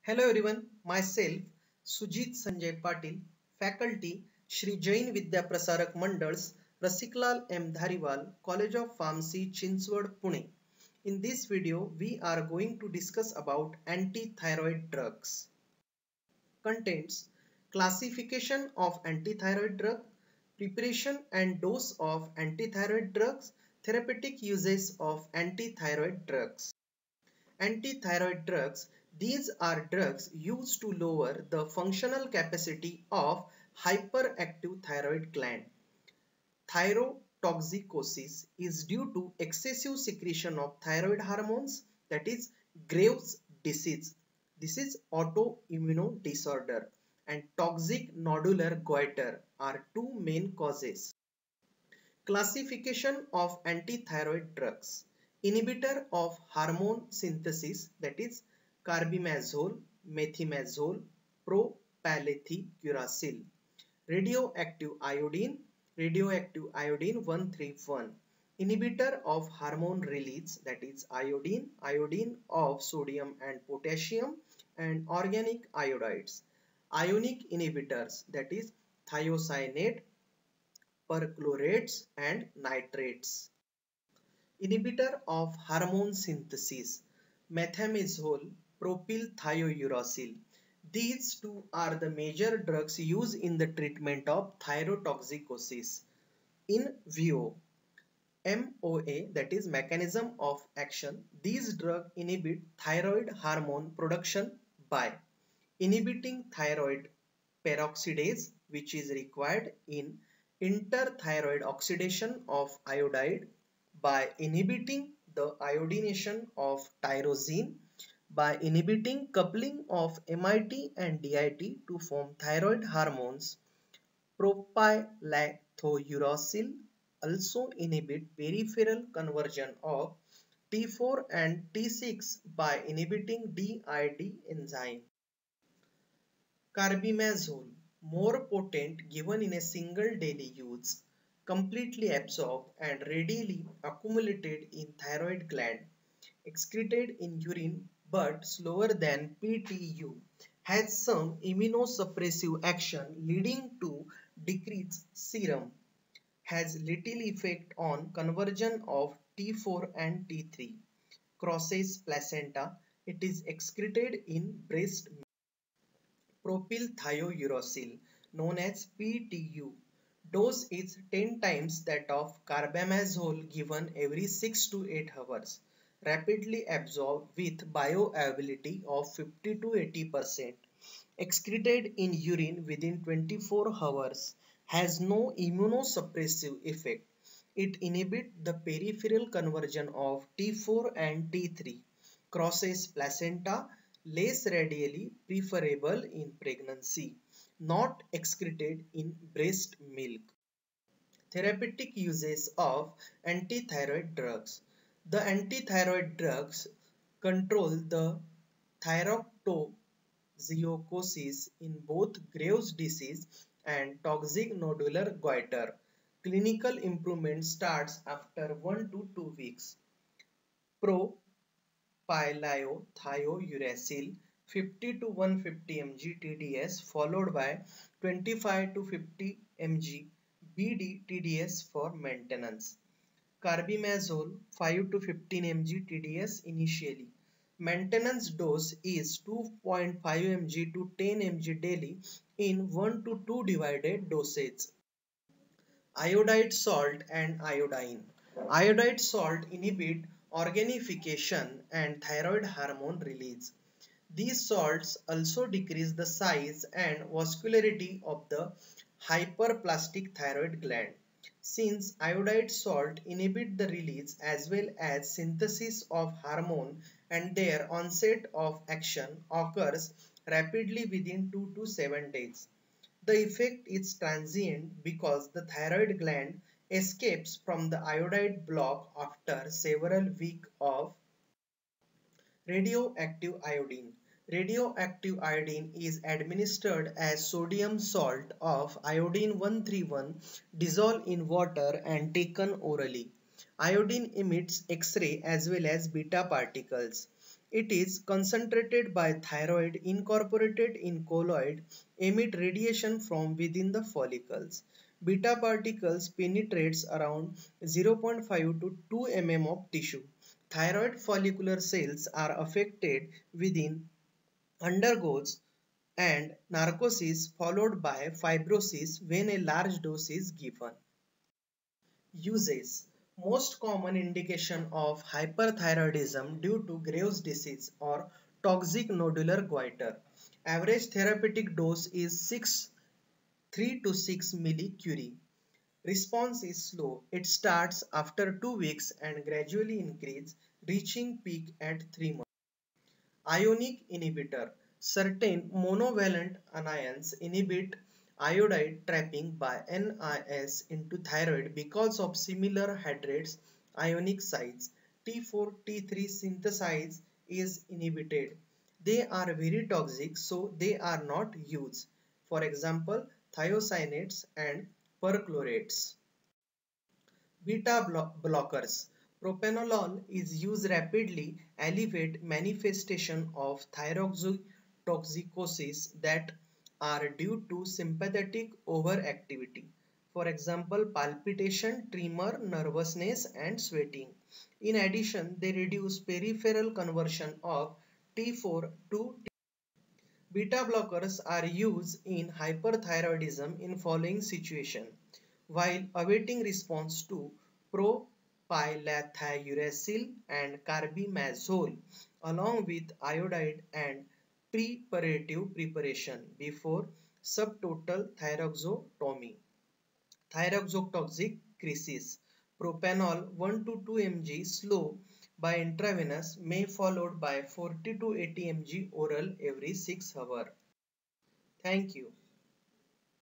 Hello everyone, myself Sujit Sanjay Patil, faculty Shri Jain Vidya Prasarak Mandals, Rasiklal M. Dhariwal, College of Pharmacy, Chinswad, Pune. In this video, we are going to discuss about anti-thyroid drugs. Contents: classification of anti-thyroid drug, preparation and dose of anti-thyroid drugs, therapeutic uses of anti-thyroid drugs. Anti-thyroid drugs, these are drugs used to lower the functional capacity of hyperactive thyroid gland. Thyrotoxicosis is due to excessive secretion of thyroid hormones, that is Graves' disease. This is autoimmune disorder, and toxic nodular goiter are two main causes. Classification of anti-thyroid drugs. Inhibitor of hormone synthesis, that is carbimazole, methimazole, propylethicuracil. Radioactive iodine 131. Inhibitor of hormone release, that is iodine of sodium and potassium, and organic iodides. Ionic inhibitors, that is thiocyanate, perchlorates and nitrates. Inhibitor of hormone synthesis, methimazole, propylthiouracil. These two are the major drugs used in the treatment of thyrotoxicosis. In vivo, MOA, that is mechanism of action, these drugs inhibit thyroid hormone production by inhibiting thyroid peroxidase, which is required in interthyroid oxidation of iodide, by inhibiting the iodination of tyrosine, by inhibiting coupling of MIT and DIT to form thyroid hormones. Propylacthouracil also inhibit peripheral conversion of T4 and T6 by inhibiting DID enzyme. Carbimazole, more potent given in a single daily use, completely absorbed and readily accumulated in thyroid gland, excreted in urine but slower than PTU, has some immunosuppressive action leading to decreased serum, has little effect on conversion of T4 and T3, crosses placenta, it is excreted in breast milk. Propylthiouracil, known as PTU. Dose is 10 times that of carbamazole given every 6 to 8 hours. Rapidly absorbed with bioavailability of 50 to 80%. Excreted in urine within 24 hours. Has no immunosuppressive effect. It inhibits the peripheral conversion of T4 and T3. Crosses placenta, less radially preferable in pregnancy, not excreted in breast milk. Therapeutic uses of antithyroid drugs. The antithyroid drugs control the thyrotoxicosis in both Graves' disease and toxic nodular goiter. Clinical improvement starts after 1 to 2 weeks. Propylthiouracil 50 to 150 mg TDS followed by 25 to 50 mg BD TDS for maintenance. Carbimazole 5 to 15 mg TDS initially. Maintenance dose is 2.5 mg to 10 mg daily in 1 to 2 divided dosage. Iodide salt and iodine. Iodide salt inhibit organification and thyroid hormone release. These salts also decrease the size and vascularity of the hyperplastic thyroid gland. Since iodide salt inhibit the release as well as synthesis of hormone and their onset of action occurs rapidly within 2 to 7 days. The effect is transient because the thyroid gland escapes from the iodide block after several weeks of radioactive iodine. Radioactive iodine is administered as sodium salt of iodine 131 dissolved in water and taken orally. Iodine emits X-ray as well as beta particles. It is concentrated by thyroid incorporated in colloid, emit radiation from within the follicles. Beta particles penetrates around 0.5 to 2 mm of tissue. Thyroid follicular cells are affected within, undergoes and narcosis followed by fibrosis when a large dose is given. Uses. Most common indication of hyperthyroidism due to Graves' disease or toxic nodular goiter. Average therapeutic dose is 3 to 6 millicurie. Response is slow. It starts after 2 weeks and gradually increases, reaching peak at 3 months. Ionic inhibitor. Certain monovalent anions inhibit iodide trapping by NIS into thyroid because of similar hydrates ionic sites. T4, T3 synthesise is inhibited. They are very toxic, so they are not used. For example, thiocyanates and perchlorates. Beta blockers. Propranolol is used rapidly alleviate manifestation of thyrotoxicosis that are due to sympathetic overactivity. For example, palpitation, tremor, nervousness, and sweating. In addition, they reduce peripheral conversion of T4 to T. Beta blockers are used in hyperthyroidism in following situation. While awaiting response to propylethyluracil and carbimazole along with iodide and preparative preparation before subtotal thyroxotomy. Thyroxotoxic crisis. Propanol 1 to 2 mg slow by intravenous may followed by 40 to 80 mg oral every 6 hours. Thank you.